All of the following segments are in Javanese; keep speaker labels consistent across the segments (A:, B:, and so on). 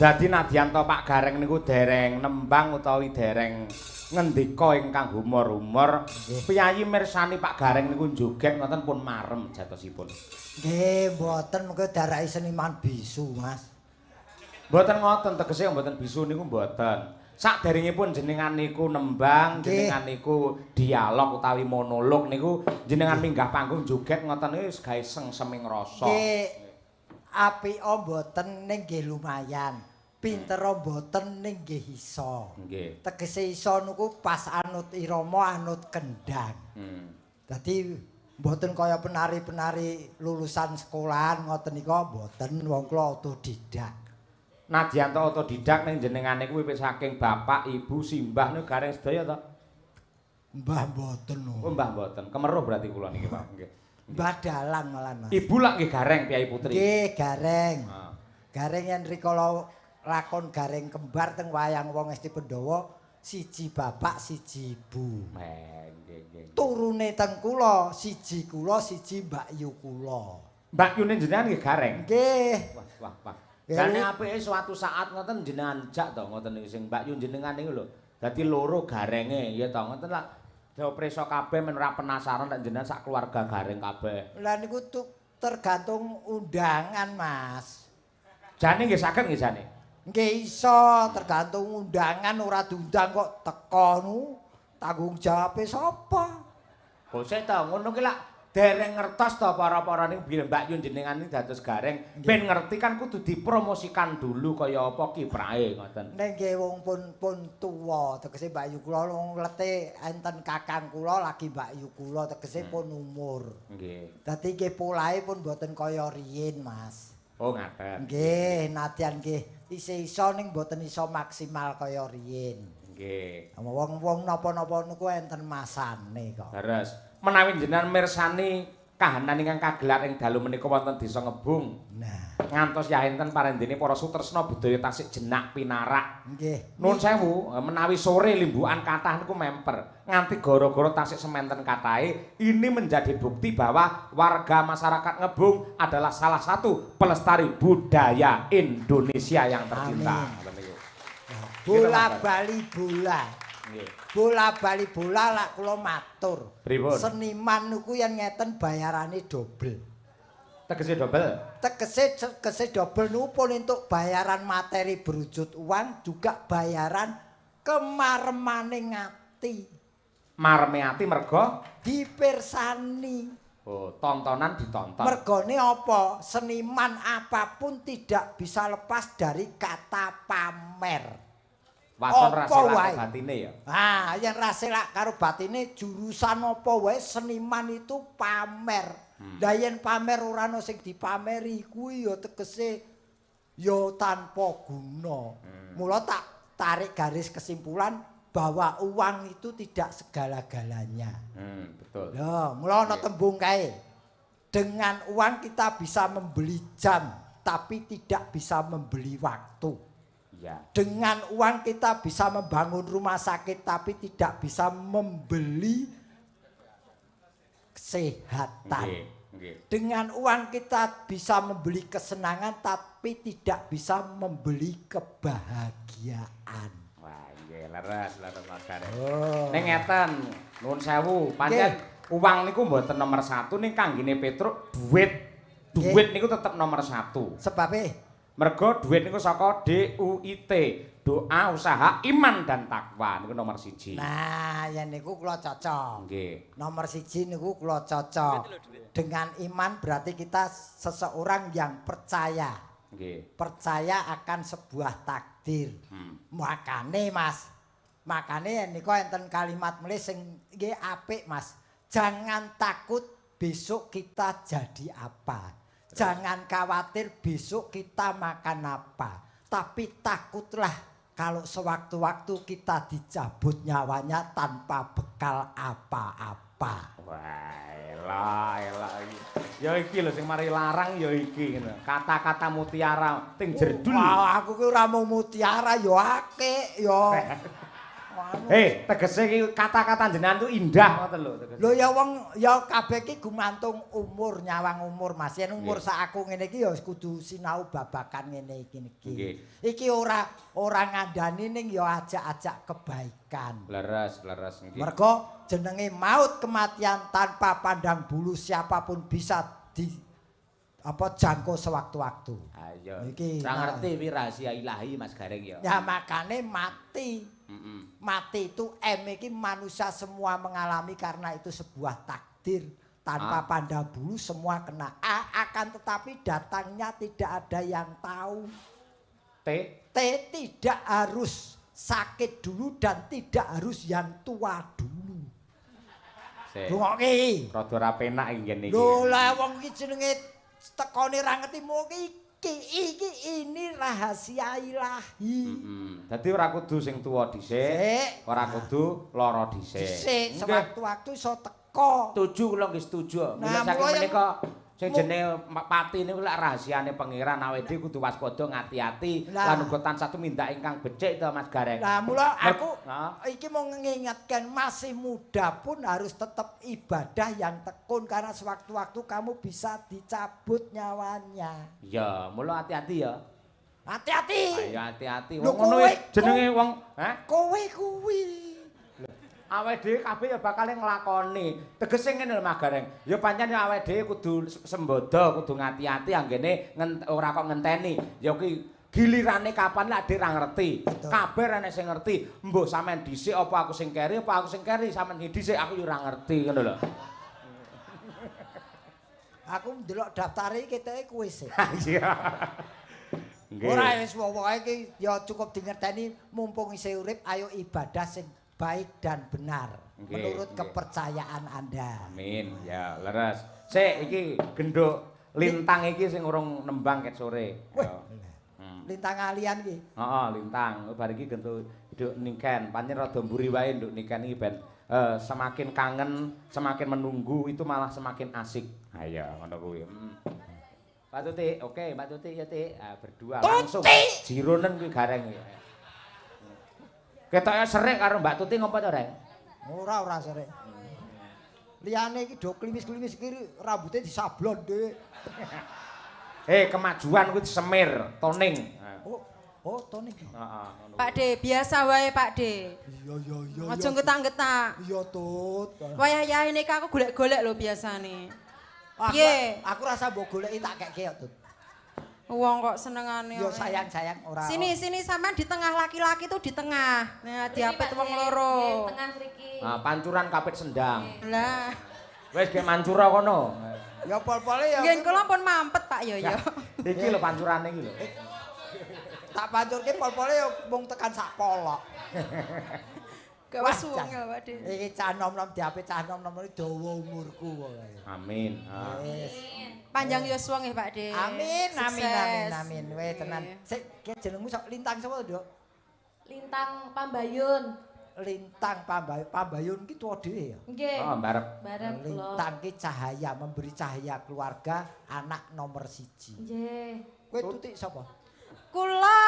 A: Dadi nadyan to Pak Gareng niku dereng nembang utawi dereng ngendika ingkang humor-humor. Piyayi mirsani Pak Gareng niku joget ngoten pun marem jatosipun.
B: Nggih, mboten mengko darake seniman bisu, Mas.
A: Mboten ngoten tegese mboten bisu niku mboten. Saderengipun jenengan niku nembang, jenengan niku dialog utawi monolog niku jenengan minggah panggung joget ngoten niku wis gawe seming rasa.
B: Nggih. Apika mboten ning nggih lumayan. Pintera mboten ning nggih iso.
A: Nggih.
B: Tegese iso niku pas anut irama, anut kendang. Dadi mboten kaya penari-penari lulusan sekolahan ngoten nika mboten wong kula otodidak.
A: Nadyan to otodidak ning jenengan niku wiwit saking bapak, ibu, simbah niku gareng sedaya to?
B: Mbah mboten.
A: Oh, mbah mboten. Kemeruh berarti kula niki, Pak. Nggih.
B: Mbah dalang malah, Mas.
A: Ibu lak nggih gareng Piyai Putri.
B: Nggih, gareng.
A: Ah.
B: Gareng yen rikala lakon gareng kembar teng wayang Wong Esti Pandhawa, siji bapak, siji ibu.
A: Nggih.
B: Turune teng kula, siji Mbak Yu kula.
A: Mbak Yune jenengan nggih gareng.
B: Nggih.
A: Wah. Jane apike suatu saat ngoten jenengan jak to ngoten niku sing Mbak Yu jenengan niku lho. Dadi loro garenge ya to ngoten lah. Dawa preso kabeh men ora penasaran nek jenengan sak keluarga gareng kabeh.
B: Lah niku tergantung undangan, Mas.
A: Jane nggih saged nggih jane.
B: Nggih iso, tergantung undangan ora diundang kok teko nu. Tanggung jawabe sapa?
A: Bose to ngono ki lak dereng ngertos to para-para niku Mbak Yun jenengan iki dados gareng ben ngerti kan kudu dipromosikan dulu kaya apa kiprahe ngoten.
B: Nek nggih wong pun tuwa tegese Mbak Yu kula wong lete enten kakang kula lagi Mbak Yu kula tegese pun umur.
A: Nggih.
B: Dadi nggih polahe pun mboten kaya riyin, Mas.
A: Oh ngaten.
B: Nggih, nadyan nggih isih iso ning mboten iso maksimal kaya riyin.
A: Nggih.
B: Wong-wong napa-napa niku enten masane kok.
A: Leres. Menawi jenengan mirsani kahanan ingkang kagelar ing dalu menika wonten Desa Ngebung.
B: Nah,
A: Ngantos ya enten parendene para sutresna budaya tasik jenak pinarak.
B: nggih.
A: Nuwun sewu, menawi sore limbukan kathah niku memper. Nganti gara-gara tasik sementen kathahe, ini menjadi bukti bahwa warga masyarakat Ngebung adalah salah satu pelestari budaya Indonesia yang tercinta. Ngoten niku.
B: Bola bali bola.
A: Nggih.
B: Bola bali bola lak kula matur.
A: Pripun?
B: Seniman niku yen ngeten bayarane dobel.
A: Tegese dobel.
B: Tegese dobel niku pun entuk bayaran materi berwujud uang juga bayaran kemaremane ngati.
A: Mareme ati merga
B: Dipirsani.
A: oh, tontonan ditonton.
B: Mergone apa? Seniman apapun tidak bisa lepas dari kata pamer.
A: Waton
B: Apa
A: rasilak
B: wae?
A: batine ya.
B: Ah, yen rasilak karo batine jurusan apa wae seniman itu pamer. Lah yen pamer ora ana sing dipameri kuwi ya tegese ya tanpa guna. Mula tak tarik garis kesimpulan bahwa uang itu tidak segala-galanya.
A: Betul.
B: Ya, mula ana tembung kae. Dengan uang kita bisa membeli jam, tapi tidak bisa membeli waktu.
A: Iya.
B: Dengan uang kita bisa membangun rumah sakit tapi tidak bisa membeli kesehatan.
A: Nggih.
B: Dengan uang kita bisa membeli kesenangan tapi tidak bisa membeli kebahagiaan.
A: Wah, nggih leres makane.
B: Oh.
A: Ning ngeten, nuwun sewu, pancen uang niku mboten nomor 1 ning kanggene Petruk duit. Duit niku tetep nomor 1.
B: Sebabe
A: Mergo duit niku saka DUIT, doa, usaha, iman dan takwa niku nomor 1.
B: nah, yen niku kula cocok.
A: Nggih.
B: Nomor 1 niku kula cocok. Dengan iman berarti kita seseorang yang percaya.
A: Nggih.
B: Percaya akan sebuah takdir. Makane Mas, makane niku enten kalimat melih sing nggih apik Mas. Jangan takut besok kita jadi apa. Jangan khawatir besok kita makan apa. Tapi takutlah kalau sewaktu-waktu kita dicabut nyawanya tanpa bekal apa-apa.
A: Wah, elah iki. Ya iki lho sing mari larang ya iki ngono. Kata-kata mutiara ting jerdul.
B: Wah, aku ki ora mau mutiara ya akeh ya.
A: Tegese iki kata-kata jenengan tuh indah ngoten lho tegese.
B: Lho ya wong ya kabeh iki gumantung umur, nyawang umur Mas. Yen umur sak aku ngene iki ya kudu sinau babakan ngene iki niki. Iki ora ngandani ning ya ajak-ajak kebaikan.
A: Leres nggih.
B: Mergo jenenge maut kematian tanpa pandang bulu siapapun bisa jangkau sewaktu-waktu.
A: Ayo. Ora ngerti wi rahasia ilahi Mas Gareng ya.
B: Ya makane mati. Mati itu iki manusia semua mengalami karena itu sebuah takdir tanpa pandang bulu semua kena akan tetapi datangnya tidak ada yang tahu. Tidak harus sakit dulu dan tidak harus yang tua dulu. Rungokke iki. Rada
A: ra penak iki ngene iki.
B: Lho lah wong iki jenenge tekone ra ngerti iki ini rahasia ilahi.
A: Dadi ora kudu sing tuwa dhisik, ora kudu lara dhisik.
B: Sewaktu-waktu iso teko.
A: Setuju kula nggih setuju. Mila saking menika sing jenenge pati niku lak rahasiane pangeran awake dhewe kudu waspada ngati-ati lan uga tansah tumindak ingkang becik to Mas Gareng.
B: Lah mula aku iki mau mengingatkan masih muda pun harus tetap ibadah yang tekun karena sewaktu-waktu kamu bisa dicabut nyawanya.
A: Ya, mula hati-hati ya.
B: Hati-hati.
A: Ayo hati-hati. Wong ngono jenenge wong,
B: Kowe kuwi.
A: Awake dhewe kabeh ya bakal nglakoni. Tegese ngene lho Mas Gareng. Ya pancen awake dhewe kudu sembodo, kudu ngati-ati anggene ora kok ngenteni. Ya ki gilirane kapan lek dhek ra ngerti. Kabeh ana sing ngerti. Mbok sampean dhisik apa aku sing keri, apa aku sing keri sampean dhisik aku ya ora ngerti ngono lho.
B: Aku ndelok daftare keteke kowe sik.
A: Iya.
B: Ora wis pokoke iki ya cukup dingerteni mumpung isih urip ayo ibadah sing baik dan benar menurut kepercayaan Anda.
A: Amin. Ya, leres. Sik iki genduk lintang iki sing urung nembang ket sore.
B: Lintang alian iki.
A: Heeh, lintang. Bar iki genduk niken. Pancen rada mburi wae nduk niken iki ben semakin kangen, semakin menunggu itu malah semakin asik. Ayo ngono kuwi. Mbak Tuti, oke Mbak Tuti ya Tik. Berdua langsung. Jironen kuwi Gareng iki. Ketoke serik karo Mbak Tuti ngopo to, Reng?
B: Ora serik. Liyane iki do klimis-klimis iki rambutnya disablon dhewe.
A: Kemajuan kuwi semir, toning.
B: Oh, toning.
A: Heeh, ngono.
C: Pak De, biasa wae Pak De.
B: Iya.
C: Aja getak-getak.
B: Iya, Tut.
C: Wayah-wayah niki aku golek-golek lho biasane. Piye?
B: Aku rasa mbok goleki tak kek Tut.
C: Wong kok senengane.
B: Yo sayang ora.
C: Sini sampean di tengah laki-laki tuh di tengah. Nah, diapit wong loro.
D: Tengah mriki.
A: Pancuran kapit sendang.
C: Lah,
A: Wis ge mancura kono.
B: Ya pol-pole ya.
C: nggih kula pun mampet Pak yo yo.
A: Iki lho pancurane iki lho.
B: Tak pancurke pol-pole ya mung tekan sak polok.
C: Gawe suwung ya Pak De.
B: Iki cah nom-nom diapit cah nom-nom dawa umurku wae.
A: Amin.
C: Panjang yuswa nggih Pak De.
B: Amin. Weh tenan. Sik, ki jenengmu sok Lintang sapa, Nduk?
D: Lintang Pambayun.
B: Lintang Pambayun ki tuwa dhewe ya.
D: Nggih.
A: Oh, mbarep.
D: Barep kula.
B: Lintang ki cahaya, memberi cahaya keluarga, anak nomor 1.
D: Nggih.
B: Kowe Tutik sapa?
C: Kula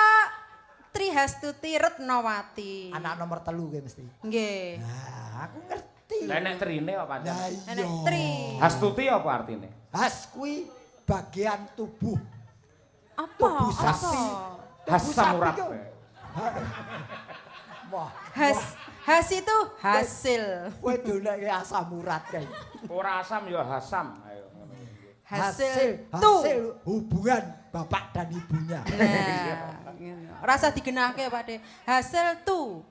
C: Trihastuti Retnawati.
B: Anak nomor 3 kowe mesti.
C: Nggih.
B: Nah, aku ngerti.
A: Lah nek trine apa pancen?
C: Enek Tri.
A: Hastuti apa artine?
B: Has kuwi bagian tubuh.
C: Apa?
B: Tubuh sapi.
A: Hasam urat.
B: Wah.
C: Has itu hasil.
B: Kowe donekke asam urat kae.
A: Ora asam ya hasam. Ayo.
C: Hasil
B: hubungan bapak dan ibunya.
C: Nah, rasa digenahke Pak De. Hasil tum.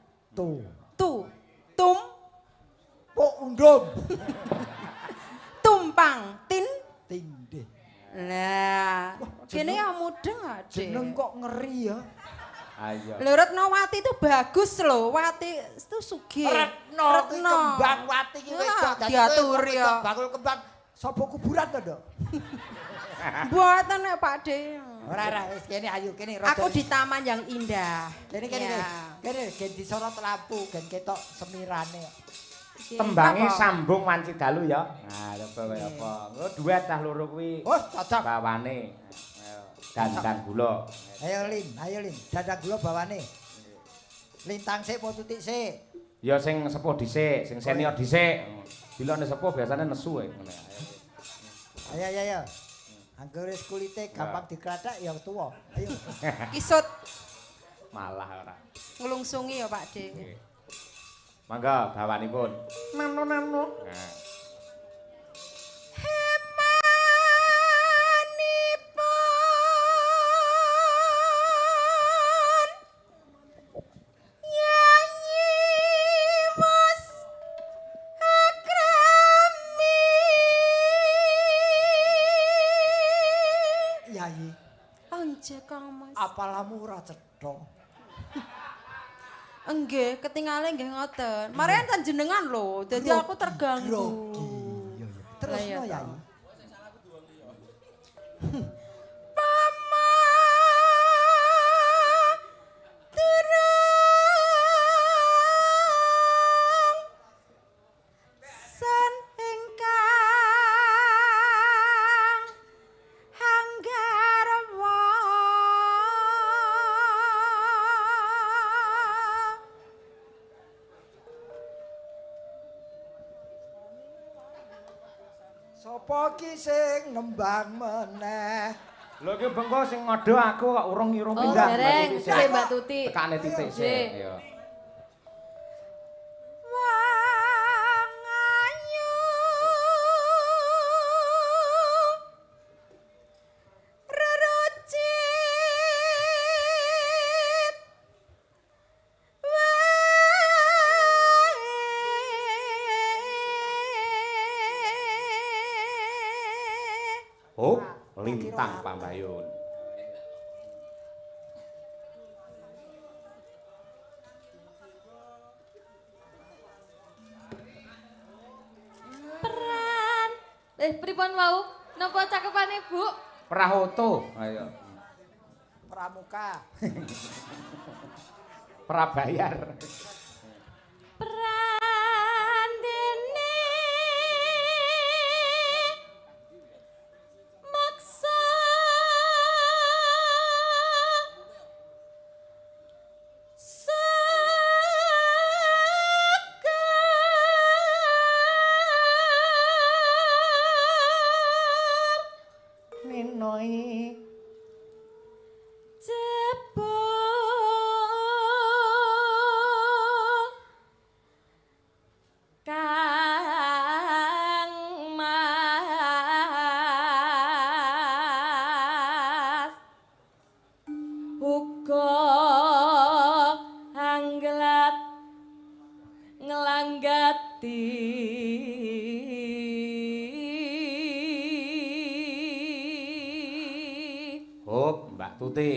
B: Undum.
C: Tumpang
B: Tindih.
C: Lah, kene ya mudeng Ade.
B: Jeneng kok ngeri ya.
A: Ayo.
C: Lho Retnawati itu bagus loh. Wati itu sugih.
B: Retno kembang wati ki wedok
C: diaturi ya.
B: Bakul kembang sapa kuburan to, Nduk?
C: Mboten nek Pak De.
B: Ora wis kene ayo kene
C: Aku di taman yang indah.
B: Kene gen disorot lampu gen ketok semirane.
A: Tembange sambung wanci dalu ya. Nah, coba kaya apa. Engko duet cah loro kuwi.
B: Oh, cocok.
A: Bawane. Ayo, dandang gula.
B: Ayo Lin. Dandang gula bawane. Lintang sik po Tutik sik.
A: Ya sing sepuh dhisik, sing senior dhisik. Bila nek sepuh biasanya nesu ngene.
B: Ayo. Angger wis kulite gampang dikrathak ya tuwa. Ayo.
C: Kisut
A: Malah ora.
C: nglungsungi ya Pak D.
A: Nggih. Mangga bawanipun.
C: Nanu.
A: Nah.
B: Yayi,
C: Anje Kang Mas.
B: apalamu ora cetha.
C: Enggih, ketinggalan nggih ngoten. Marian kan jenengan lho, dadi aku terganggu.
B: Grogi. Terus
C: Lah, iya,
B: no Yayi.
C: San ingkang hanggarwa
B: Sopo ki sing nembang meneh?
A: Lho iki bengko sing ngodho aku kok urung-urung
D: Oh,
A: pindah.
D: dereng.
A: Mbak Tuti,
D: Sik, Mbak Tuti.
A: Tekane titik sik.
D: Nggih.
A: Ya.
C: wang ayu rerucit
A: Oh, lintang pambayun.
D: Peran. Pripun wau? Napa cakepane, Bu?
A: Prahoto. Ayo.
B: Pramuka.
A: Prabayar.
D: Peran dene maksa
A: Minoi.
D: jebul Kang Mas uga anggelat nglanggati
A: Oh, Mbak Tuti.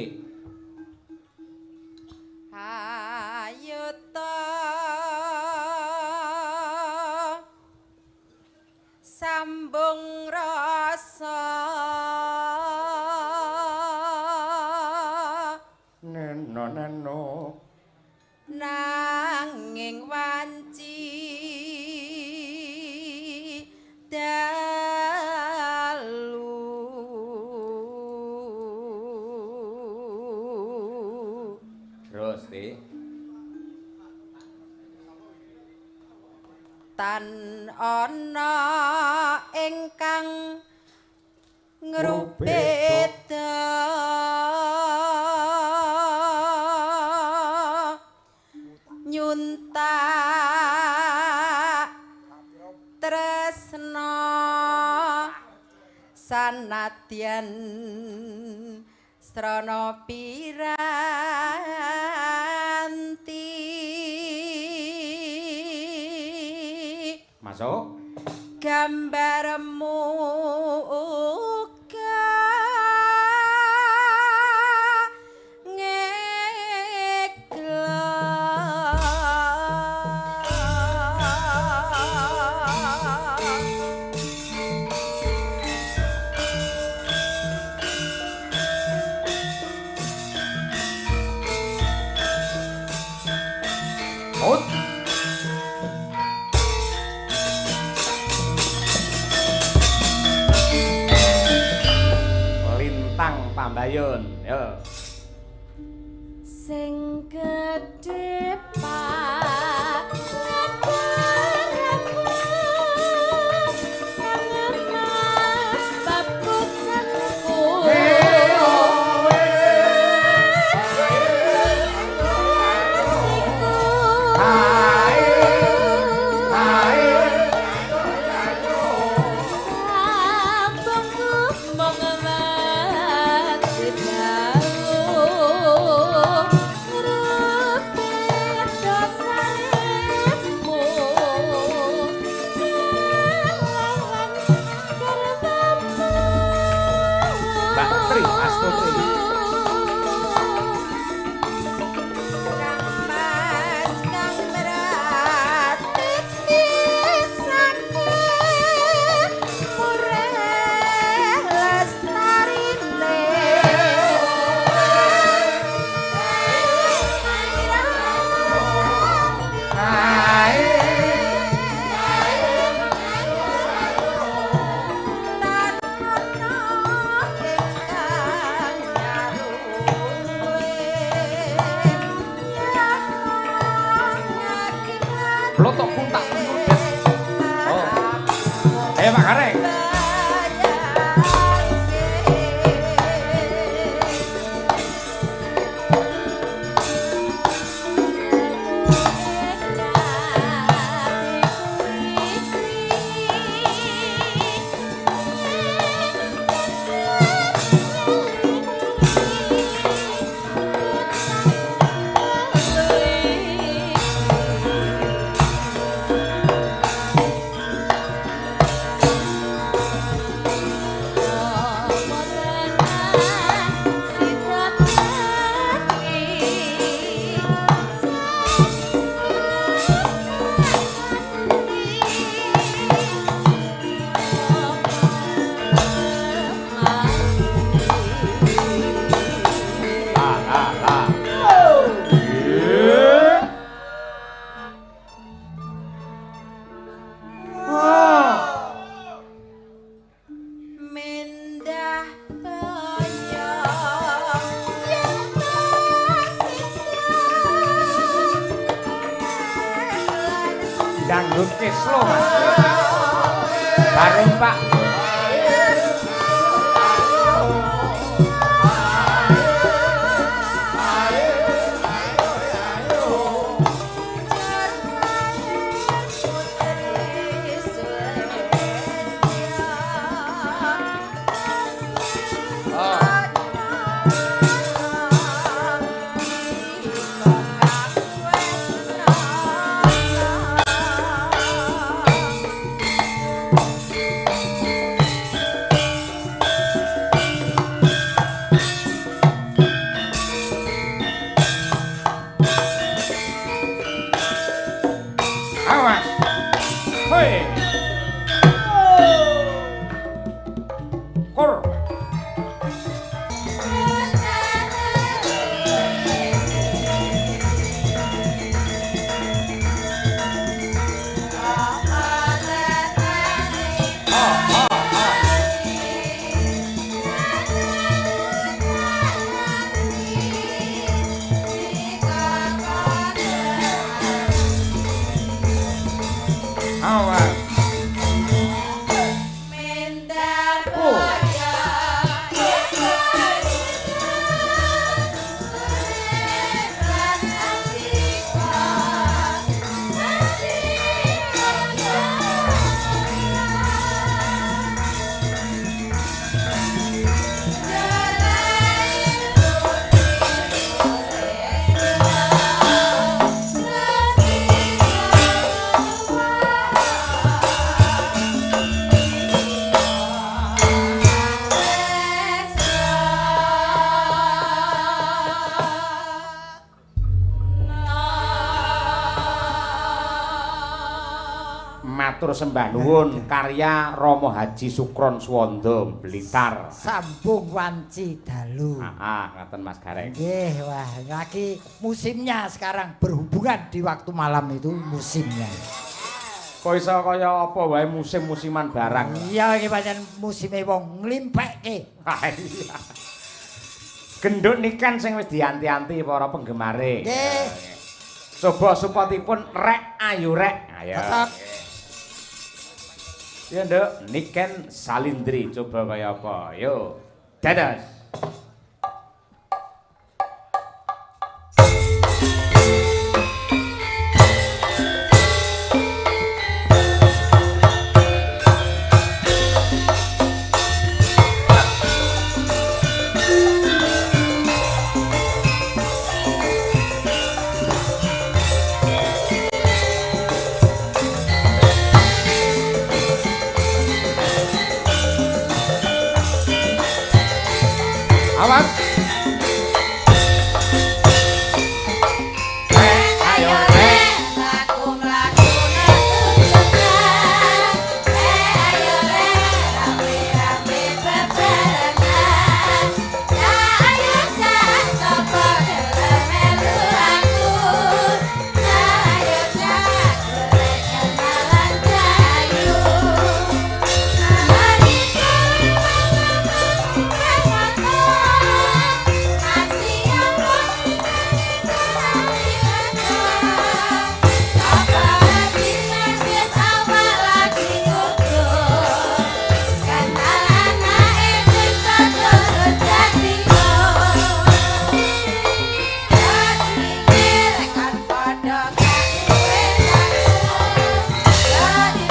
C: ayo ta sambung rasa
A: Neno.
C: nanging wanci dalu
A: Terus, Ti.
C: tan ana ingkang ngrupeda nyuntak tresna sanadyan srana piranti
A: Masuk.
C: gambarmu
A: Out. Lintang Pambayun. Yo.
D: sing gedhe pak
A: blotok kuntak kudet. Oh. Pak Gareng. Dangdut Kislo Mas. Bareng Pak. Matur sembah nuwun karya Rama Haji Sukron Swanda Blitar.
B: Sambung wanci dalu.
A: Ngaten Mas Gareng.
B: Nggih, wah, lagi musimnya sekarang berhubungan di waktu malam itu musimnya.
A: Kok iso kaya apa wae musim-musiman barang.
B: Iya, iki pancen musime wong nglimpekke.
A: Iya. Gendut nikan sing wis dianti-anti para penggemare.
B: Nggih.
A: Coba supatipun rek ayu rek. Ayo. Ya nduk, niken salindri coba kaya apa. Yo. Dados.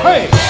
A: Hei.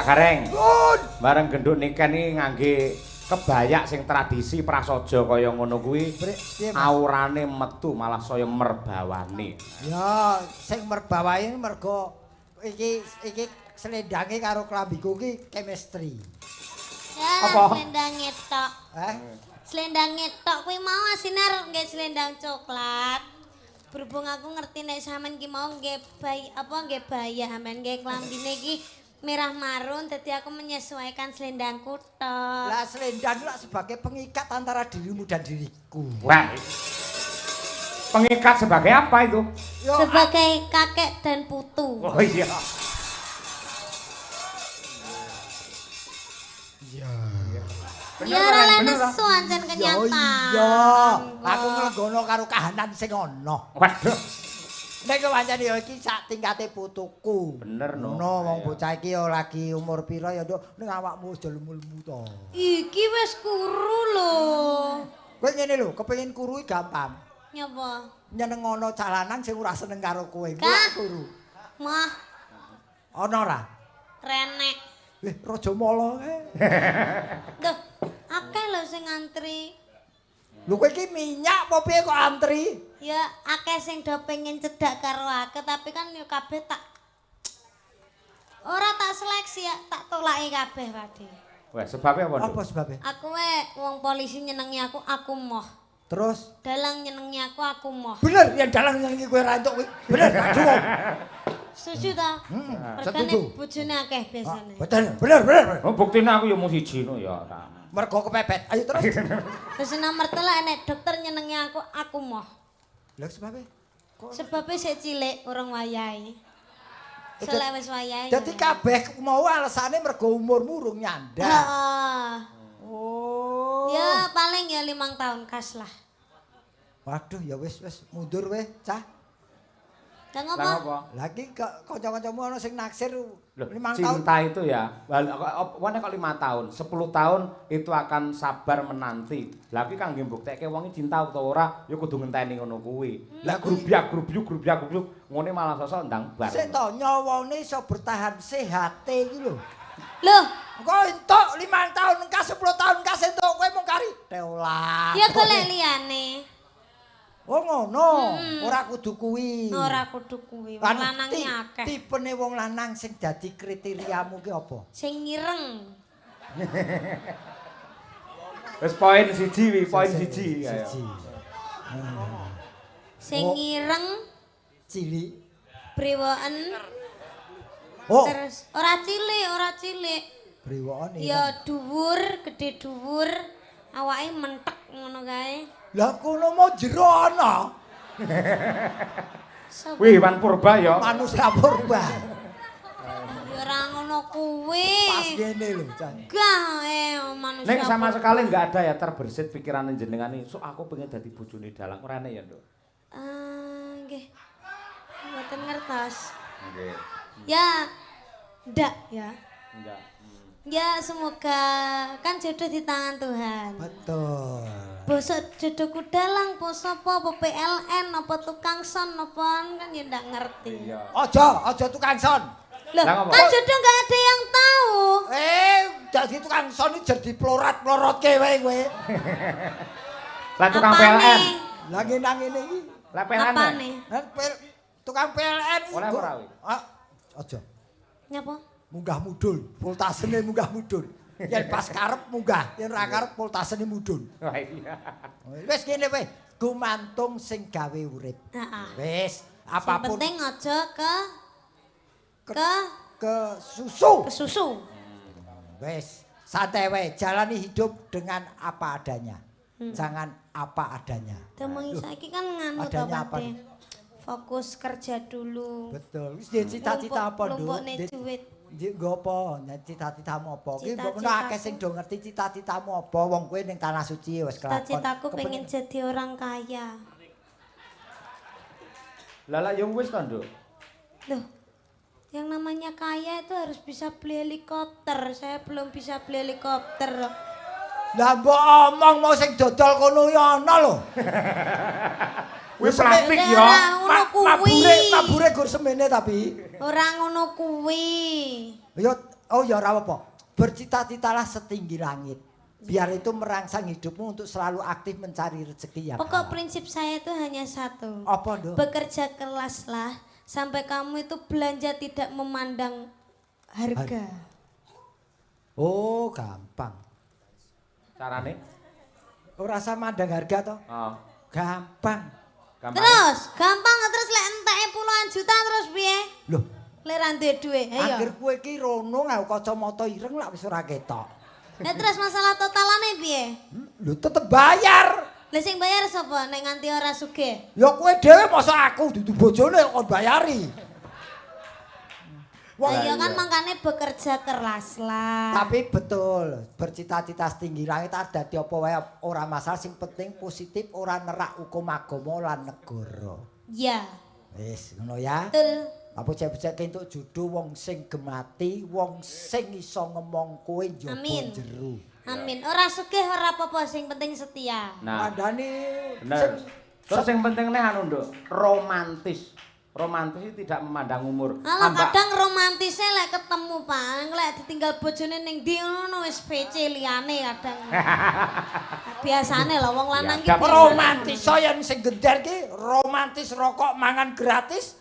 A: Gareng. Bareng genduk niken iki ngangge kebayak sing tradisi prasaja kaya ngono kuwi. Aurane metu malah saya merbawani.
B: Ya, sing merbawahi mergo iki slendange karo klambiku iki chemistry.
E: Ya,
A: Apa?
E: selendang ngetok. Selendang ngetok kuwi mau asine arep nggih selendang coklat. Berhubung aku ngerti nek sampean ki mau nggih bayah sampean nggih klambine iki merah marun, jadi aku menyesuaikan selendangku tok.
B: Lah selendang lah sebagai pengikat antara dirimu dan diriku.
A: Wah. Pengikat sebagai apa itu?
B: Yo,
E: sebagai kakek dan putu.
A: Oh iya.
E: Ya ora lenesu ancen kenyataan.
B: Iya, aku nglegono karo kahanan sing ana.
A: Waduh.
B: Nek wancane ya iki sak tingkate putuku.
A: Bener no.
B: Ngono wong bocah iki ya lagi umur pira ya nduk ning awakmu wis lemu-lemu to.
E: Iki wis kuru lho.
B: Kowe ngene lho, kepengin kuru iki gampang.
E: Nyapa?
B: Nyenengono calanan sing ora seneng karo kowe. Kuwi
E: Kah?
B: kuru.
E: Mah,
B: Ana ora?
E: renek.
B: Raja Mala kae.
E: Duh, akeh lho sing antri.
B: Lho kowe iki minyak apa piye kok antri?
E: Ya akeh sing do pengen cedak karo aku, tapi kan yo kabeh tak ora tak seleksi ya, tak tolaki kabeh Padi.
A: Wah, sebabnya apa?
B: Apa sebabnya?
E: Aku wong polisi nyenengi aku moh.
B: Terus
E: Dalang nyenengi aku moh.
B: bener yang dalang nyenengi kowe ra entuk kowe. Bener, Pak Duwo.
E: Setuju ta? Regane
B: setuju.
E: bojone akeh biasane.
B: Bener.
A: Oh, buktine aku ya mung siji no ya.
B: Mergo kepepet. Ayo terus.
E: Terus nomor telu enek dokter nyenengi aku moh.
B: Lah sebabnya?
E: Sebabnya sik cilik urung wayahe. Selek wis wayahe.
B: Jadi kabeh mau alasane mergo umurmu urung nyandak.
E: Heeh.
B: Oh.
E: Ya paling ya 5 tahun kas lah.
B: Waduh ya wis mundur weh, cah.
E: Dan
A: Lah
E: apa?
A: apa?
B: Lagi kanca-kancamu ana sing naksir
A: Loh,
B: 5 tahun.
A: cinta itu ya, wane kok 5 tahun, 10 tahun itu akan sabar menanti. Lagi kangge mbuktekke wong iki cinta utawa ora, ya kudu ngenteni ngono kuwi. Lah grubyak ngene malah sosok ndang bar.
B: Sik to nyawane iso bertahan sehat iki lho.
E: Loh,
B: Engko entuk 5 tahun engka 10 tahun engka entuk kowe mung kari teolah.
E: ya golek liyane.
B: Oh ngono, ora kudu kuwi.
E: Ora kudu kuwi, wong lanange akeh.
B: Tipene wong lanang sing dadi kriteriamu ki apa?
E: Sing ngireng.
A: Wis poin siji wi, poin siji. Ayo.
E: Sing ireng
B: Cilik.
E: brewoken.
B: Oh,
E: Terus ora cilik.
B: brewokan iki.
E: Ya dhuwur, gedhe dhuwur. Awake menthek ngono kae.
B: Lah kono mau jero ana.
A: Wih, Wan Purba ya.
B: Manusia purba.
E: Ya ora ngono kuwi.
B: Pas ngene lho, Chan.
E: Gah, manusia.
A: Ning sama sekali enggak ada ya terbersit pikiran jenengan ini. So aku pengen dadi bojone dalang. Ora ana ya, Nduk.
E: Nggih. Mboten ngertos.
A: Nggih.
E: Ya, ndak ya.
A: Enggak.
E: Ya semoga kan jodoh di tangan Tuhan.
B: Betul.
E: Bosok jodohku dalang, poso apa PLN, apa tukang son, apa kan ya ndak ngerti.
A: Iya.
B: Aja tukang son.
E: Loh,
A: Lah, ngapa?
E: kan jodoh nggak ada yang tahu.
B: Dadi tukang son iki jadi plorat-plorotke wae kowe.
A: Lah tukang
E: Apane?
A: PLN.
B: Lah nang ngene iki.
A: Lah PLN.
E: Apane?
B: Tukang PLN iki.
A: Oleh ora kuwi?
B: Aja.
E: Nyapa?
B: Munggah mudul, voltasene munggah mudul. Yen pas karep munggah, yen ora karep voltasene mudul.
A: Wah iya.
B: Wis kene wae, gumantung sing gawe urip.
E: Heeh.
B: Wis,
E: Yang
B: apapun
E: penting aja ke
B: susu.
E: susu.
B: Wis, santai wae, jalani hidup dengan apa adanya. Jangan apa adanya.
E: Temengi saiki kan nganu to
B: Adanya apa?
E: Pak. Fokus kerja dulu.
B: Betul. Wis cita-cita apa, Nduk?
E: Lumpukne duit.
B: Ndik nggo apa? Cita-citamu apa? Ki mbok
E: Cita-citaku.
B: akeh sing do ngerti cita-citamu apa. Wong kowe ning tanah suci wis kelakon.
E: Cita-citaku pengen jadi orang kaya.
A: Lah yo wis to, Nduk.
E: Loh, yang namanya kaya itu harus bisa beli helikopter. Saya belum bisa beli helikopter.
B: Lah mbok omong mau sing dodol kono ya ana lho.
A: Wis plastik
E: Ora
A: ya.
E: ngono kuwi.
B: Mabure gur semene tapi.
E: Ora ngono kuwi.
B: Ya ya ora apa. Bercita-citalah setinggi langit. Biar itu merangsang hidupmu untuk selalu aktif mencari rezeki yang
E: Pokok
B: halal.
E: prinsip saya itu hanya satu.
B: Apa, Nduk?
E: Bekerja kelaslah sampai kamu itu belanja tidak memandang harga.
B: Oh, gampang.
A: Carane?
B: Ora usah mandang harga toh.
A: Oh,
B: Gampang.
A: gampang.
E: Terus, gampang terus lek enteke puluhan juta terus piye?
B: Loh,
E: Lek ra duwe dhuwit, ayo.
B: anggere kowe iki rono nggo kacamata ireng lak wis ora ketok.
E: Lah terus masalah totalane piye?
B: Lho tetep bayar.
E: Lah sing bayar sapa nek nganti ora sugih?
B: Ya kowe dhewe masa aku dudu bojone kok bayari.
E: Lah iya kan makane bekerja keras lah.
B: Tapi betul, bercita-cita setinggi langit dadi apa wae ora masalah, sing penting positif, ora nerak hukum agama lan negara.
E: Ya,
B: Wis ngono ya.
E: betul.
B: Apa cek entuk jodoh wong sing gemati, wong sing iso ngomong kowe njaba
E: Amin.
B: jero.
E: Amin. Ora sugih ora apa-apa, sing penting setia.
A: Nah,
B: Kandhane
A: bener. Terus yang penting nih anu, Nduk, romantis. Romantis itu tidak memandang umur.
E: Alah kadang romantisnya lek ketemu Pak, lek ditinggal bojone ning ndi ngono wis PC liyane kadang. Biasane lho wong lanang iki.
A: Ya,
E: biasa.
B: romantis yen sing gender ki romantis rokok mangan gratis.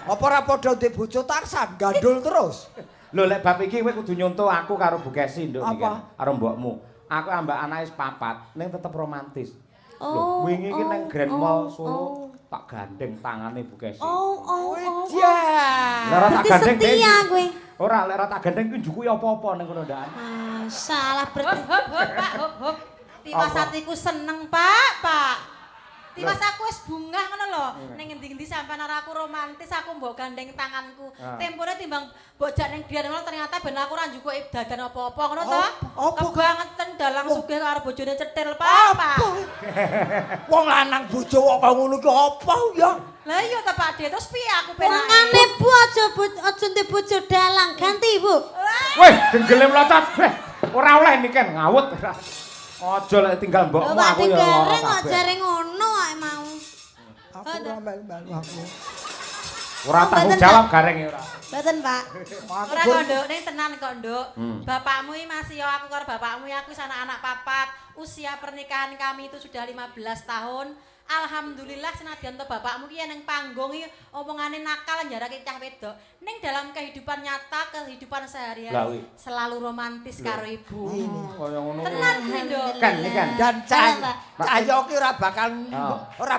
B: Apa ora padha ndek bojo tarsan gandul terus.
A: Lho lek bab iki kowe kudu nyontoh aku karo Bu Kesi, Nduk iki.
B: Apa?
A: Karo mbokmu. Aku ambek anake wis 4, ning tetep romantis.
E: Oh,
A: Lho, wingi iki ning Grand
E: oh,
A: Mall
E: oh.
A: Solo tak gandeng tangane Bu Kesi.
E: Oh.
B: Ya.
A: Lek ora tak
E: Berarti
A: gandeng
E: setia kowe.
A: Ora, lek ora tak gandeng ku njukuki apa-apa ning kono ndak.
E: Salah berarti.
C: Hop. Tiwas atiku seneng, Pak. Tiwas aku wis bungah ngono lho. Ning ngendi-endi sampean ora aku romantis, aku mbok gandeng tanganku. Tempone timbang mbok jak ning dian ngono ternyata ben aku ora njukuki dadan apa-apa ngono to.
B: Apa?
C: Kebangetan dalang sugih karo bojone cetil, Pak.
B: Wong lanang bojo kok ngono ki apa ya?
C: Lah iya ta Pak De, terus piye aku penake?
E: Mangane Bu aja ndek bojo dalang, ganti Bu.
A: Weh, denggele mlocot. Weh, ora oleh niken ngawut. Aja lek tinggal mbokmu
E: Pak
A: aku ya lara
E: Gareng
A: kabeh.
E: ajare ngono wae mau.
B: Aku ora melu aku.
A: Ora tanggung jawab gareng ya ora.
E: Mboten, Pak.
C: Ora kok Nduk, ning tenan kok Nduk. Bapakmu iki masih yo aku karo bapakmu iki aku anak-anak papat. Usia pernikahan kami itu sudah 15 tahun. Alhamdulillah senadyan to bapakmu ki ning panggung iki omongane nakal njarake cah wedok. Ning dalam kehidupan nyata, kehidupan sehari-hari selalu romantis karo ibu.
A: Kaya ngono.
C: Tenan kuwi, Nduk.
A: Kan.
B: Dan Cahyo ki ora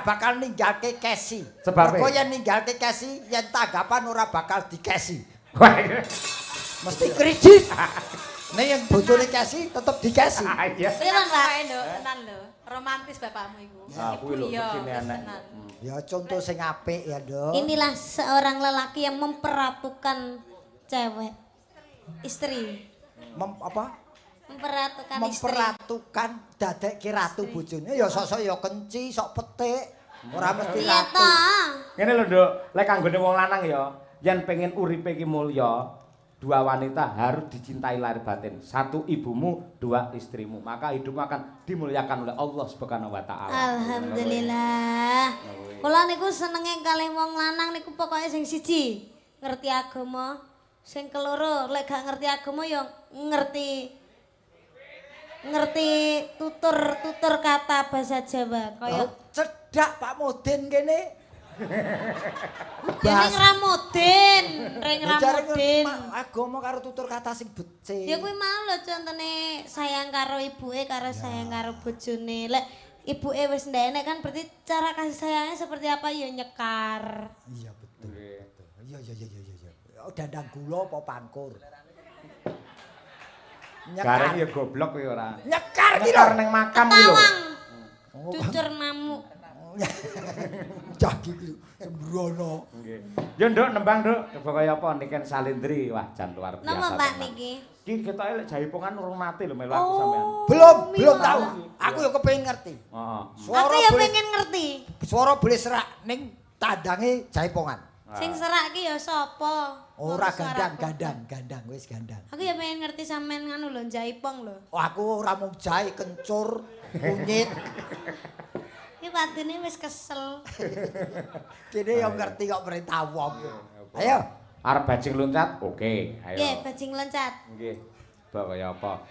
B: bakal ninggalke Kesi.
A: Sebab
B: mergo yen ninggalke Kesi yen tanggapan ora bakal dikesi. Mesti kredit. Nek yang bojone Kesi tetep dikesi.
A: Iya.
C: Tenan Pak, Nduk, tenan lho. Romantis bapakmu iku.
A: Ah, kuwi lho begini anak.
B: Ya contoh sing apik ya, Nduk.
E: Inilah seorang lelaki yang memperhatukan cewek. Istri. Memperhatukan
B: dadekke ratu bojone ya sok-sok ya kenci, sok petik. Ora mesti
E: iya
B: ratu.
E: toh.
A: Ngene lho, Nduk, lek kanggone wong lanang ya, yen pengen uripe iki mulya, dua wanita harus dicintai lahir batin. Satu ibumu, dua istrimu. Maka hidupmu akan dimuliakan oleh Allah Subhanahu wa taala.
E: Alhamdulillah. Kula niku senenge kalih wong lanang niku pokoke sing siji ngerti agama, sing keloro lek gak ngerti agama ya ngerti tutur kata bahasa Jawa kaya
B: cedak Pak Mudin kene.
E: Ya ning Ramudin, ring Ramudin.
B: Agama karo tutur kata sing becik.
E: Ya kuwi mau lho contone sayang karo ibuke karo sayang karo bojone. Lek ibuke wis ndak enek kan berarti cara kasih sayangnya seperti apa ya nyekar.
B: Iya betul. Iya. Dandang gula apa pangkur?
A: Gareng ya goblok kuwi ora.
B: Nyekar ki
A: lho ning makam ki lho.
E: Cucur mamuk.
B: Jagi sembrono.
A: Nggih. Ya Nduk nembang Nduk, coba kaya apa niken Salindri. Wah, jan luar biasa.
E: Napa Pak niki?
A: Iki ketoke lek jaipongan urung mati lho melu aku sampean.
B: Belum tahu. Aku ya kepengin ngerti.
A: Heeh.
E: Aku ya pengen ngerti.
B: Suara boleh serak ning tandange jaipongan.
E: Sing serak ki ya sapa?
B: Ora gandang wis gandang.
E: Aku ya pengen ngerti sampean nganu lho jaipong lho.
B: Oh, aku ora mung jahe kencur, kunyit.
E: Iki wadine wis kesel.
B: Kene yo ngerti kok perintah wong. Ayo,
A: arep bajing loncat? Oke, ayo.
E: Nggih, bajing loncat.
A: Nggih. Mbok kaya apa?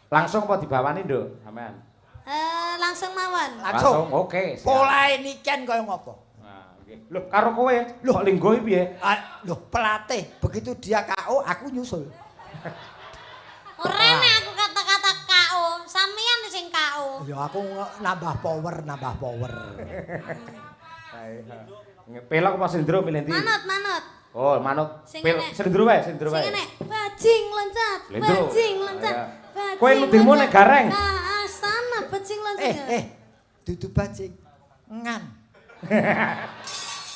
A: Langsung apa dibawani, Nduk, sampean?
E: Langsung mawon.
B: langsung.
A: Oke. siap.
B: Polahe niken kaya ngopo?
A: Nah, nggih. Loh, karo kowe, kok linggo iki piye?
B: Loh, pelatih. Begitu dia KO, aku nyusul.
E: Ora nek aku kata-kata KO, sampean sing KO.
B: Ya aku nambah power.
A: Pelok apa sindro milih ndi?
E: Manut.
A: Oh, manut.
E: Sing
A: Sindro wae.
E: Sing enek bajing loncat. Bajing.
A: Kowe nudimu nek gareng.
E: Sana bajing loncat.
B: Dudu bajing. Ngan.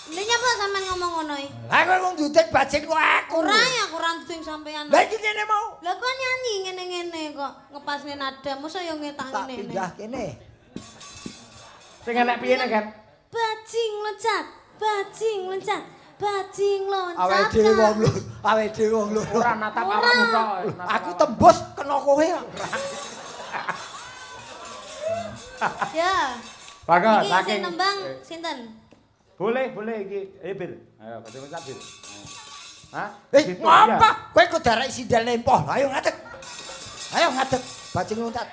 E: Lha nyapa sampean ngomong ngono iki?
B: Lah kowe wong dudet bajing kok aku.
E: Ora ya kurang duding sampean.
B: Lah iki kene mau.
E: Lah kok nyanyi ngene-ngene kok ngepasne nada mosok yo ngetak
B: Tak
E: ngene.
B: pindah kene.
A: Sing enek piye nek kan?
E: Bajing loncat.
B: Awake dhewe wong lho.
A: Ora natap awakmu tok.
B: Aku tembus kena kowe.
E: Ya.
A: Bagus,
E: Iki
A: saking
E: sing nembang sinten?
A: Boleh iki. Ayo, Bir. Ayo, bajing loncat, Bir. Hah?
B: Ngapa? Kowe kok darek sindel nempoh. Ayo ngadeg. Bajing loncat.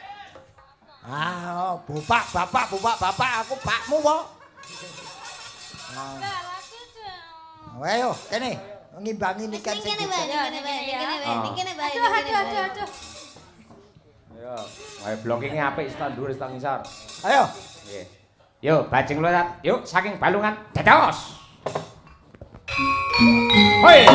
B: Bapak, aku pakmu po. Ayo, kene ngimbangi nikan sing.
E: Kene bae.
C: Aduh.
A: Ayo, wae blocking apik stand dhuwur stand ngisor.
B: Ayo.
A: Nggih. Yo, bajing loncat. Yuk, saking balungan dados. Hoi.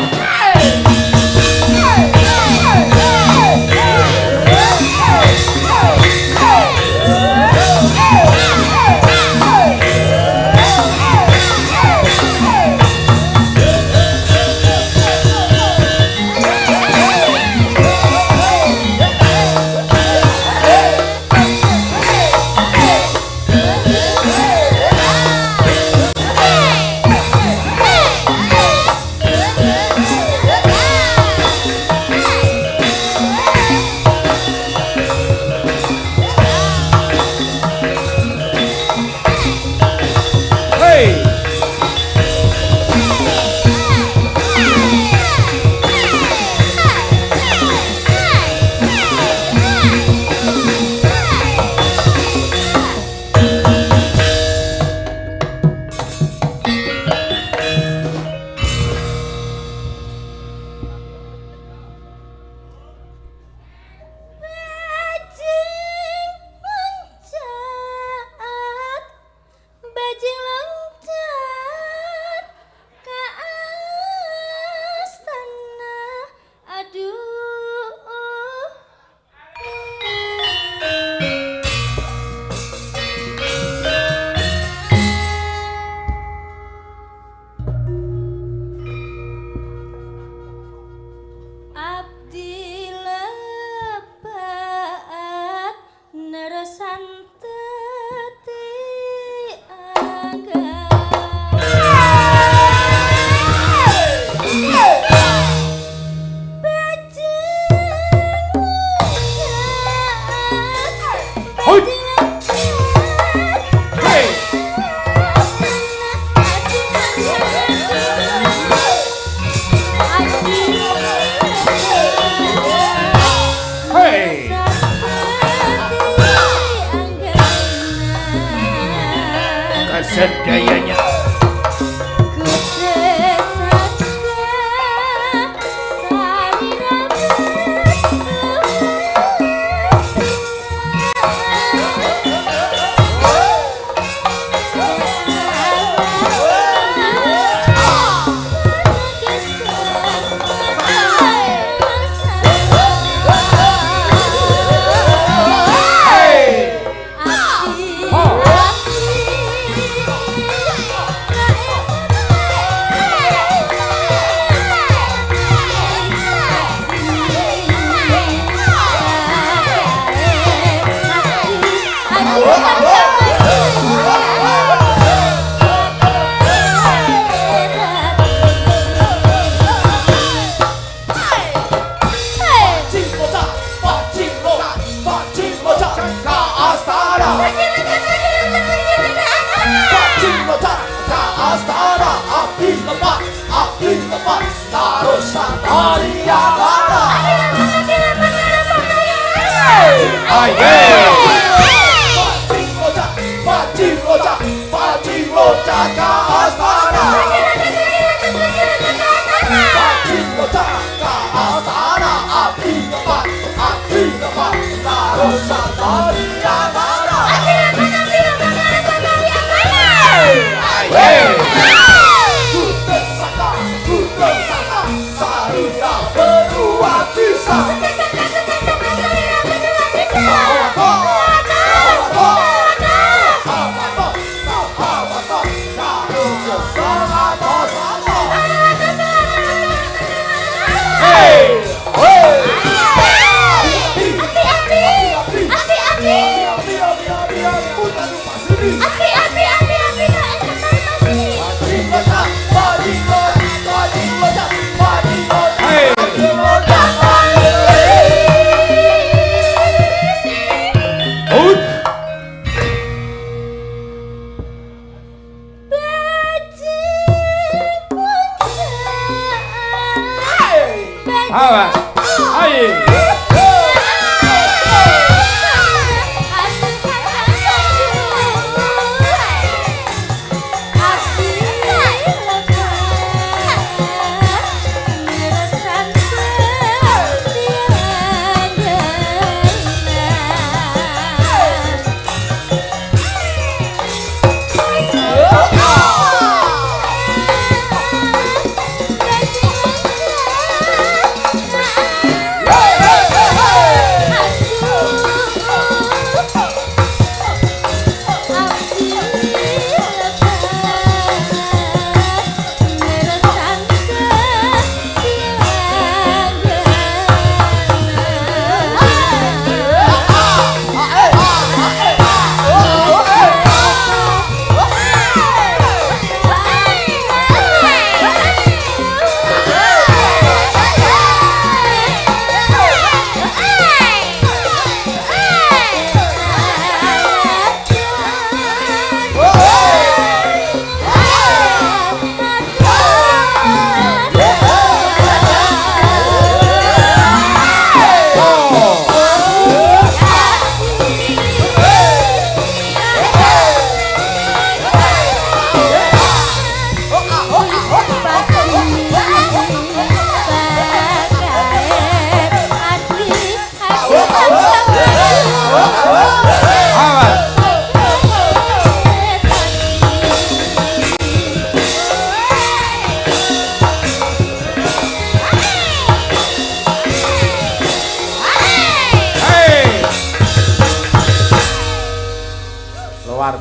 F: sedayanya.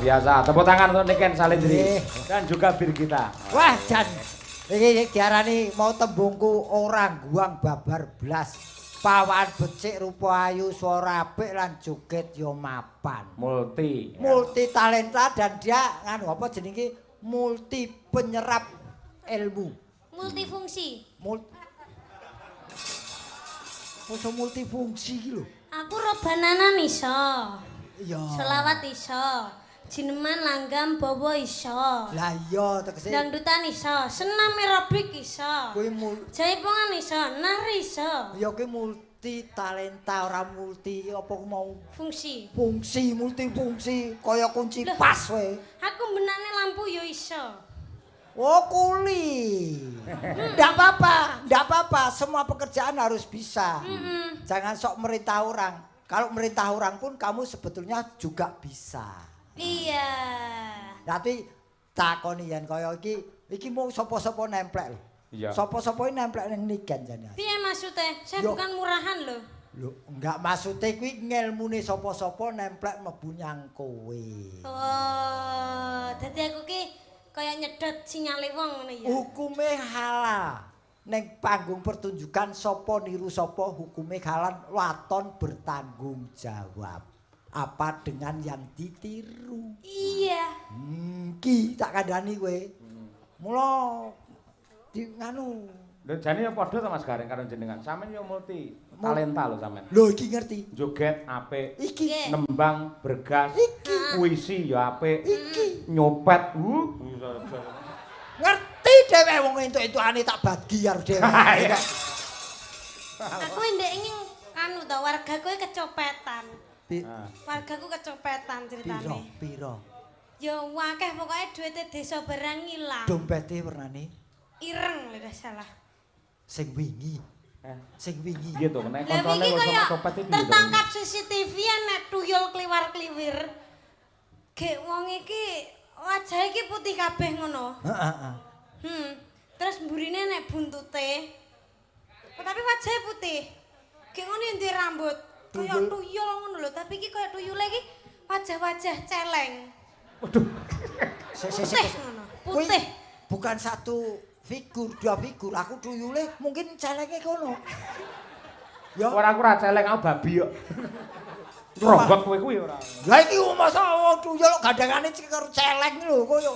A: biasa. Tepuk tangan untuk Niken Salindri dan juga Birgita.
B: Wah, Jan. Iki diarani mau tembungku orang guang babar blas. Pawan becik rupa ayu swara apik lan joget yo mapan.
A: Multi
B: talenta dan dia nganu apa jenenge multi penyerap ilmu.
E: Multifungsi.
B: Masa multifungsi iki lho.
E: Aku robananan iso.
B: Iya.
E: Selawat iso. Jineman langgam bobo iso.
B: Lah iya tegese.
E: Dangdutan iso, senam aerobik iso.
B: Kuwi
E: jaipongan iso, nari iso.
B: Ya kuwi multi talenta ora multi apa mau
E: Fungsi.
B: fungsi multifungsi kaya kunci pas wae.
E: Aku benane lampu yo iso.
B: Oh kuli. Ndak apa-apa, semua pekerjaan harus bisa. Jangan sok merintah orang. Kalau merintah orang pun kamu sebetulnya juga bisa.
E: Iya.
B: Tapi takoni yen kaya iki mau sapa-sapa nemplek lho.
A: Iya.
B: Sapa-sapa nemplek ning niken jane.
E: Piye maksudnya? Saya
B: Yo.
E: bukan murahan loh.
B: Lho, enggak maksude kuwi ngelmune sapa-sapa nemplek mlebu nyang kowe.
E: Oh, dadi aku ki kaya nyedot sinyale wong ngono ya.
B: Hukume halal. Ning panggung pertunjukan sapa niru sapa hukume halal, waton bertanggung jawab. Apa dengan yang ditiru?
E: Iya.
B: Ki tak kandhani kowe. Mula di nganu.
A: Lho jane ya padha to Mas Gareng karo jenengan. Sampeyan yo multi talenta lho sampeyan.
B: Lho iki ngerti.
A: Joget apik,
B: Iki
A: nembang bergas, puisi ya apik, nyopet.
B: Ngerti dhewe wong entuk-entukane tak bagi karo dhewe.
E: Aku ndek ingin anu to wargaku kecopetan. Wargaku kecopetan ceritane.
B: Piro?
E: Ya akeh pokoke duite desa barang ilang.
B: Dompete wernane
E: Ireng lek gak salah.
B: sing wingi. Sing wingi.
A: Iya to, nek
E: Lah
A: koncone
E: iki
A: wis
E: kaya
A: sama copet iki.
E: tertangkap CCTV nek tuyul kliwar-kliwir. Gek wong iki wajah iki putih kabeh ngono.
B: Heeh.
E: Terus mburine nek buntute. Oh, tapi wajahnya putih. Gek ngono yang duwe rambut. Kaya tuyul ngono lho, tapi iki kaya tuyule iki wajah-wajah celeng.
A: Waduh.
E: Putih ngono. Putih.
B: Bukan satu figur, dua figur. Aku tuyule mungkin celenge kono. Ya.
A: Ora aku ora celeng aku babi kok. Robot kowe kuwi ora.
B: Lah iki masa wong tuyul gandengane karo celeng lho koyo.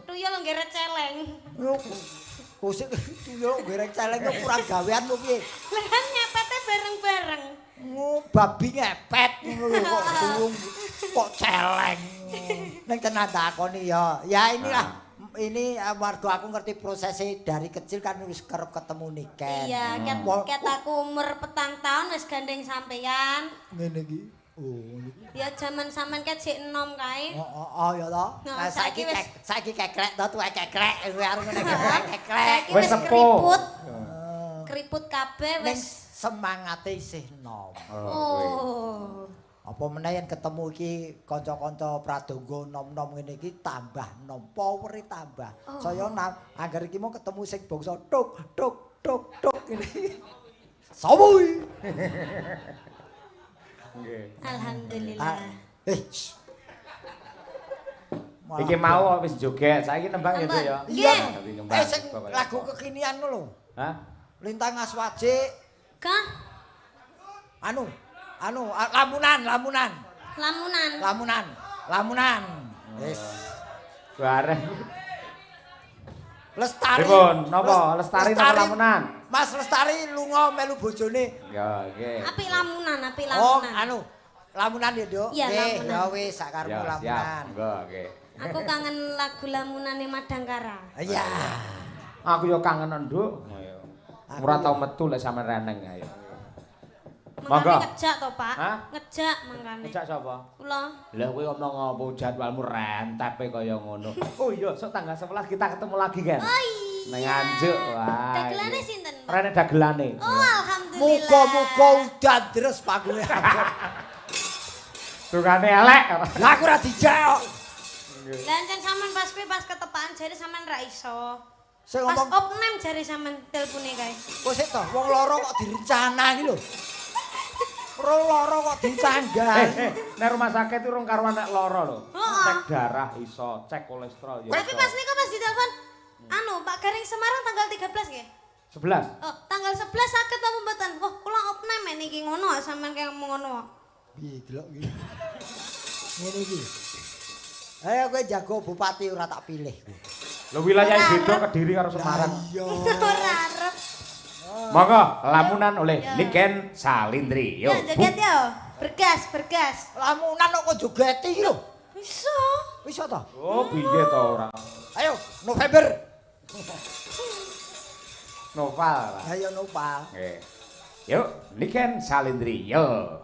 E: Tuyul nggeret celeng.
B: Yo. Kusik tuyul gerek celeng kok kurang gawean kok piye?
E: Lah kan nyepete bareng-bareng.
B: Babi ngepet ngono lho kok tuyul kok celeng. Ning tenan takoni ya. Ya inilah ini warga aku ngerti prosesnya dari kecil kan wis kerep ketemu niken.
E: Iya, ket aku umur 4 tahun wis gandeng sampeyan.
B: Ngene iki. Oh.
E: Ya jaman sampean ket sik enom kae.
B: Oh ya toh.
E: Nah,
B: Nah saiki keklek to tuwek keklek arep ngene keklek.
E: Saiki
A: Wis
E: wis
A: sepuh.
E: keriput. Keriput kabeh
B: Ning
E: wis.
B: semangate isih enom.
E: Oh.
B: Apa meneh yen ketemu iki kanca-kanca pradonga nom-nom ngene iki tambah nom, powere tambah. Saya anggar iki mau ketemu sing bangsa tuk tuk tuk tuk ngene. Sawui.
A: Nggih.
E: Alhamdulillah.
A: Iki mau wis joget, saiki nembang gitu ya.
B: Iya.
A: Tapi nembang.
B: Sing lagu kekinian lho.
A: Hah?
B: Lintang Aswaje.
E: Kah?
B: Lamunan. Wis.
A: Bareng.
B: Lestari.
A: Pripun? Napa? Lestari napa lamunan?
B: Mas Lestari lunga melu bojone.
A: Ya, nggih.
E: Apik lamunan.
B: Oh, lamunan ya, Dok.
E: Iya,
B: Nggih,
E: lamunan.
B: ya wis sakarepmu
A: Ya,
B: lamunan.
A: siap. Monggo, nggih.
E: Aku kangen lagu lamunane Madangkara.
B: Iya.
A: Aku yo kangen nduk. Ayo. Ora tau metu lek sampean reneng ayo.
E: Mangkane ngejak to, Pak?
A: Hah?
E: Ngejak mangkane.
A: Ngejak sapa?
E: Kula.
A: Lah kowe omong apa jadwalmu rentepe kaya ngono. Oh iya, sok tanggal 11 kita ketemu lagi kan?
E: Oh iya.
A: Nang Anjuk. Wah.
E: Dagelane sinten?
A: Rene dagelane.
E: Oh, alhamdulillah.
B: Muga-muga udan terus pangune.
A: Tukane elek.
B: Lah aku ora dijak kok.
E: Lah encen sampean pas ketepaan jare sampean ra iso.
B: Sing
E: Pas
B: ngomong
E: opnem jare sampean telpone kae.
B: kok sik to, wong loro kok direncana iki lho. Loro kok ditanggal.
A: Nek rumah sakit itu rong karuan nek lara lho.
E: Heeh.
A: Cek darah iso, cek kolesterol ya.
E: Tapi
A: iso.
E: pas niku pas ditelepon Pak Garing Semarang tanggal 13 nggih?
A: 11.
E: Oh, tanggal 11 sakit apa mboten? Oh, kula opnem niki ngono sampean kaya ngomong ngono.
B: Piye delok iki. Ngene iki. Ayo kowe jago bupati ora tak pilih kowe.
A: Lho wilayah beda Kediri karo Semarang.
B: Iya.
E: Ora arep.
A: Monggo lamunan oleh Niken Salindri. Yo.
E: Ya joget yo. Bergas.
B: Lamunan kok jogeti lho.
E: Bisa.
B: Bisa to?
A: Oh, piye to ora?
B: Ayo November.
A: Noval.
B: Ayo Nopal.
A: Nggih. Yuk, Niken Salindri, yuk.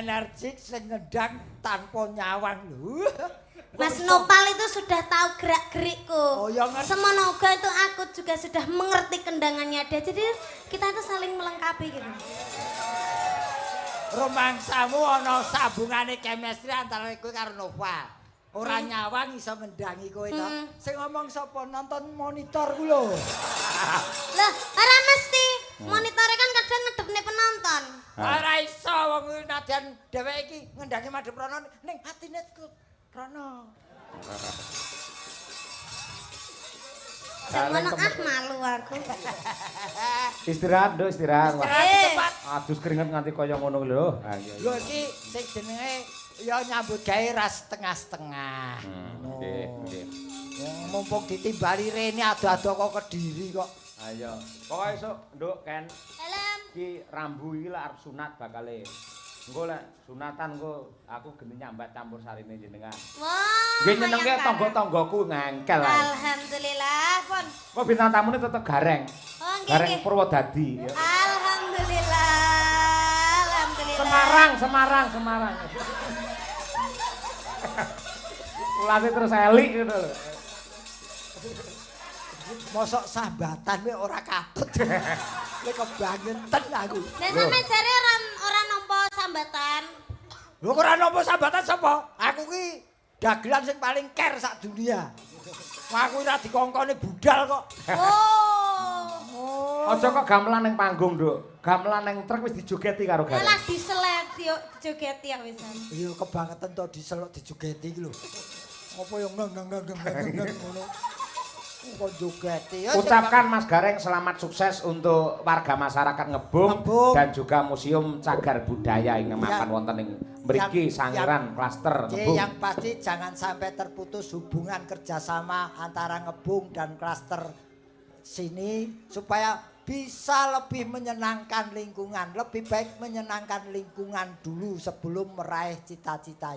B: energik sing ngedang tanpa nyawang lho.
E: Mas Nopal itu sudah tahu gerak-gerikku.
B: Oh, ya ngerti.
E: Semono uga itu aku juga sudah mengerti kendangannya dia. Jadi kita itu saling melengkapi gitu.
B: Romangsamu ana sambungane chemistry antara kowe karo Nopal. Ora nyawang iso ngendangi kowe to. Sing ngomong sapa nonton monitor ku lho.
E: Lah, ora mesti. Monitore kan kadang ngedepne penonton.
B: Ora iso wong nadyan dheweke iki ngendangi madhep rono ning atine rono.
E: Semono malu aku.
A: Istirahat, Nduk, istirahat.
B: Cepat.
A: Adus keringet nganti kaya ngono lho.
B: Lho iki sing jenenge ya nyambut gawe ras setengah-setengah.
A: Nggih, nggih.
B: Mumpung ditimbali rene ado-ado kok Kediri kok.
A: Ayo. Pokoke esuk nduk Ken.
E: Dalam.
A: Iki rambu iki lek arep sunat bakale. Engko lek sunatan engko aku geni nyambat campur sarine jenengan.
E: Wah.
A: Nggih nyenengke tangga-tanggaku ngengkel ae.
E: Alhamdulillah, pun.
A: Kok bintang tamune tetep gareng.
E: Oh, nggih.
A: Gareng
E: nggih.
A: Purwodadi.
E: Alhamdulillah.
A: Semarang, Semarang, Semarang. Ulase terus elik ngono lho.
B: Mosok sambatan kowe ora katut. Kowe kebangetan aku.
E: Lah sampe jare ora nampa sambatan.
B: Lho ora nampa sambatan sapa? Aku ki dagelan sing paling care sak dunia. Aku ora dikongkone budal kok.
E: Oh.
A: Aja kok gamelan ning panggung, Nduk. Gamelan ning truk wis dijogeti karo gareng.
E: Lah diselet yo dijogeti ya wisan.
B: Iya kebangetan to diseluk dijogeti iki lho. Apa yang neng ngono. Kok jogeti ya.
A: Ucapkan Mas Gareng selamat sukses untuk warga masyarakat Ngebung dan juga Museum Cagar Budaya ing mapan wonten ing mriki Sangiran klaster Ngebung.
B: Yang pasti jangan sampai terputus hubungan kerjasama antara Ngebung dan klaster sini supaya bisa lebih menyenangkan lingkungan, lebih baik menyenangkan lingkungan dulu sebelum meraih cita-cita.